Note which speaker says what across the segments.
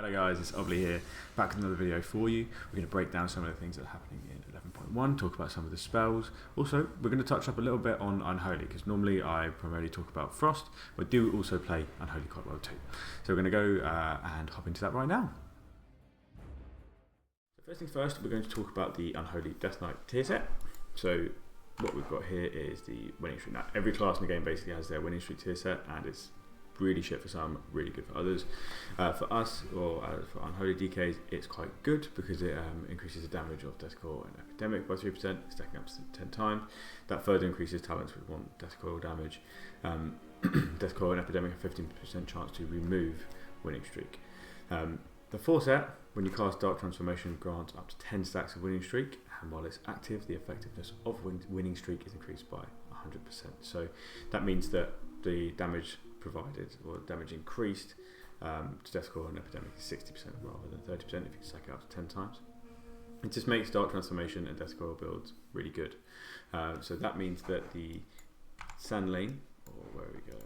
Speaker 1: Hello guys, it's Obley here, back with another video for you. We're going to break down some of the things that are happening in 11.1, talk about some of the spells. Also, we're going to touch up a little bit on Unholy, because normally I primarily talk about Frost, but do also play Unholy quite well too. So we're going to go and hop into that right now. So first things first, we're going to talk about the Unholy Death Knight tier set. So what we've got here is the winning streak. Now, every class in the game basically has their winning streak tier set, and it's really shit for some, really good for others. For us, or for Unholy DKs, it's quite good because it increases the damage of Death Coil and Epidemic by 3%, stacking up to 10 times. That further increases talents with 1 Death Coil damage. Death Coil and Epidemic have 15% chance to remove winning streak. The 4 set, when you cast Dark Transformation, grants up to 10 stacks of winning streak, and while it's active, the effectiveness of winning streak is increased by 100%. So that means that the damage provided, or damage increased, to Death Coil and Epidemic is 60% rather than 30% if you can stack it up to 10 times. It just makes Dark Transformation and Death Coil builds really good. So that means that the Sand Lane, or where we go,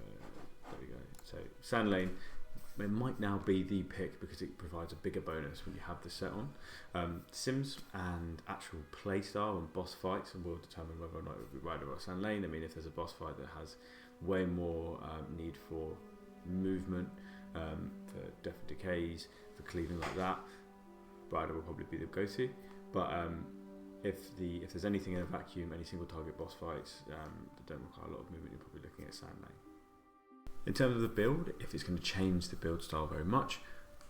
Speaker 1: there we go. So Sand Lane, it might now be the pick because it provides a bigger bonus when you have the set on. Sims and actual playstyle and boss fights will determine whether or not it would be right about Sand Lane. I mean, if there's a boss fight that has way more need for movement, for Death Decays, for cleaving like that, Rider will probably be the go-to. But if there's anything in a vacuum, any single target boss fights that don't require a lot of movement, you're probably looking at Sand Lane. In terms of the build, if it's going to change the build style very much,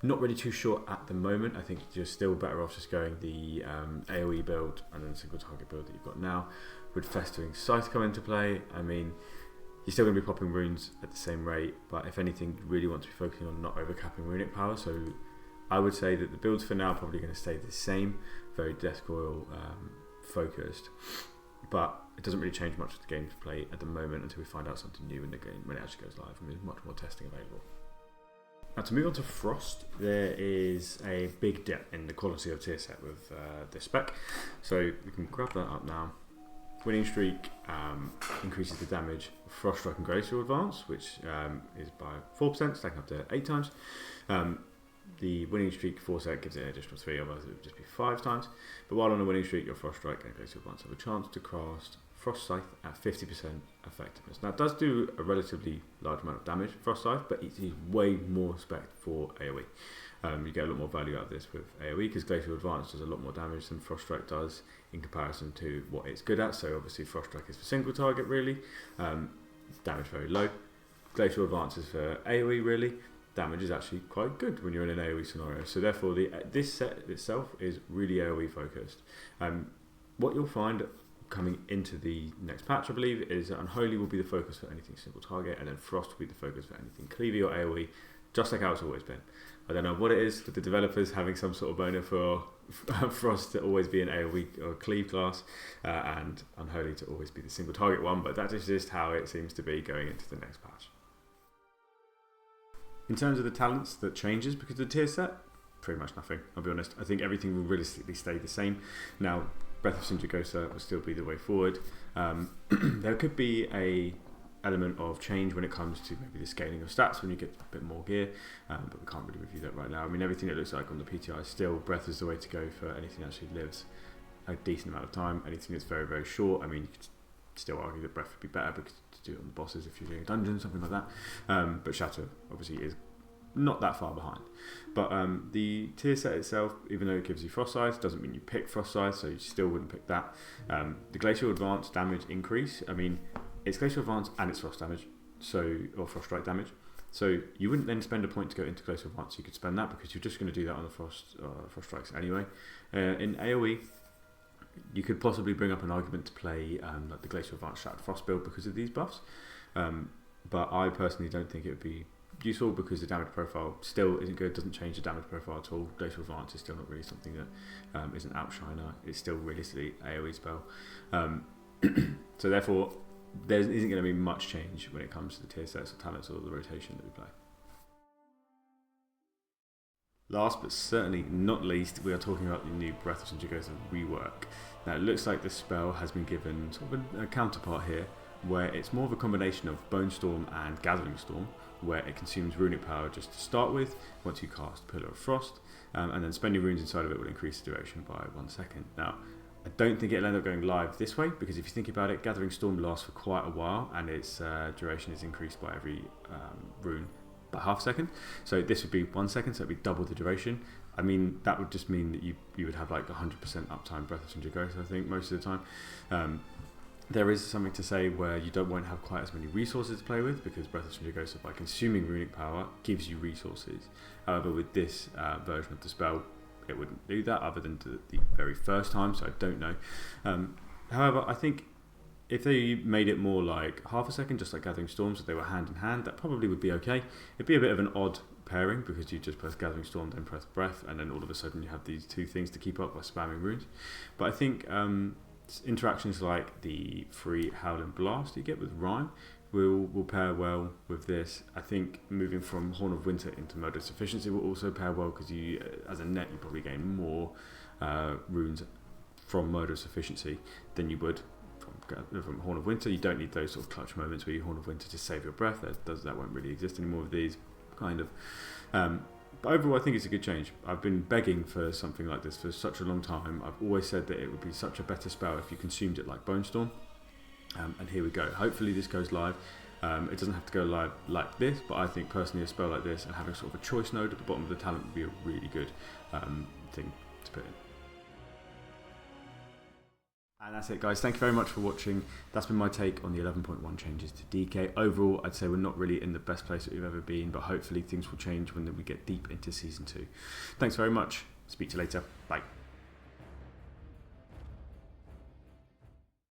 Speaker 1: not really too sure at the moment. I think you're still better off just going the AoE build and then the single target build that you've got now. Would Festering Scythe come into play? I mean, you're still going to be popping runes at the same rate, but if anything, you really want to be focusing on not overcapping runic power. So I would say that the builds for now are probably going to stay the same, very Death Coil focused, but it doesn't really change much of the gameplay at the moment until we find out something new in the game when it actually goes live, and there's much more testing available. Now, to move on to Frost, there is a big dip in the quality of tier set with this spec, so we can grab that up now. Winning streak increases the damage of Frost Strike and Glacial Advance, which is by 4%, stacking up to 8 times. The winning streak 4 set gives it an additional 3, otherwise it would just be 5 times. But while on a winning streak, your Frost Strike and Glacial Advance have a chance to cast Frost Scythe at 50% effectiveness. Now, it does do a relatively large amount of damage, Frost Scythe, but it is way more spec for AoE. You get a lot more value out of this with AoE because Glacial Advance does a lot more damage than Frost Strike does in comparison to what it's good at. So obviously Frost Strike is for single target really, damage very low. Glacial Advance is for AoE really. Damage is actually quite good when you're in an AoE scenario. So therefore this set itself is really AoE focused. What you'll find coming into the next patch, I believe, is that Unholy will be the focus for anything single target, and then Frost will be the focus for anything cleavy or AoE, just like how it's always been. I don't know what it is with the developers having some sort of boner for Frost to always be an AoE or cleave class, and Unholy to always be the single target one, but that is just how it seems to be going into the next patch. In terms of the talents that changes because of the tier set, pretty much nothing, I'll be honest. I think everything will realistically stay the same. Now, Breath of Sindragosa will still be the way forward. There could be a element of change when it comes to maybe the scaling of stats when you get a bit more gear, but we can't really review that right now. I mean, everything it looks like on the PTI, still Breath is the way to go for anything that actually lives a decent amount of time. Anything that's very, very short, I mean, you could still argue that Breath would be better because to do it on the bosses if you're doing a dungeon, something like that. But Shatter obviously is not that far behind. But the tier set itself, even though it gives you Frost Scythe, doesn't mean you pick Frost Scythe, so you still wouldn't pick that. The Glacial Advance damage increase, I mean, it's Glacial Advance and it's Frost damage, or Frost Strike damage. So you wouldn't then spend a point to go into Glacial Advance. You could spend that because you're just going to do that on the Frost Strikes anyway. In AoE, you could possibly bring up an argument to play like the Glacial Advance Shattered Frost build because of these buffs. But I personally don't think it would be useful because the damage profile still isn't good, doesn't change the damage profile at all. Glacial Advance is still not really something that is an outshiner. It's still realistically AoE spell. So therefore, there isn't going to be much change when it comes to the tier sets or talents or the rotation that we play. Last but certainly not least, we are talking about the new Breath of Sindragosa rework. Now it looks like the spell has been given sort of a counterpart here, where it's more of a combination of Bone Storm and Gathering Storm, where it consumes runic power just to start with once you cast Pillar of Frost, and then spending runes inside of it will increase the duration by 1 second. Now, I don't think it'll end up going live this way, because if you think about it, Gathering Storm lasts for quite a while, and its duration is increased by every rune by half a second. So this would be 1 second, so it'd be double the duration. I mean, that would just mean that you would have like 100% uptime Breath of Sindragosa, I think, most of the time. There is something to say where you won't have quite as many resources to play with, because Breath of Sindragosa, by consuming runic power, gives you resources. However, with this version of the spell, it wouldn't do that other than the very first time, so I don't know. However, I think if they made it more like half a second, just like Gathering Storm, so they were hand in hand, that probably would be okay. It'd be a bit of an odd pairing, because you just press Gathering Storm, then press Breath, and then all of a sudden you have these two things to keep up by spamming runes. But I think interactions like the free Howling Blast you get with Rhyme will pair well with this. I think moving from Horn of Winter into Modus Efficiency will also pair well, because you, as a net, you probably gain more runes from Modus Efficiency than you would from Horn of Winter. You don't need those sort of clutch moments where you Horn of Winter to save your breath. That won't really exist anymore with these, kind of. But overall, I think it's a good change. I've been begging for something like this for such a long time. I've always said that it would be such a better spell if you consumed it like Bone Storm. And here we go. Hopefully this goes live. It doesn't have to go live like this, but I think personally a spell like this and having sort of a choice node at the bottom of the talent would be a really good thing to put in. And that's it, guys. Thank you very much for watching. That's been my take on the 11.1 changes to DK. Overall, I'd say we're not really in the best place that we've ever been, but hopefully things will change when we get deep into Season 2. Thanks very much. Speak to you later. Bye.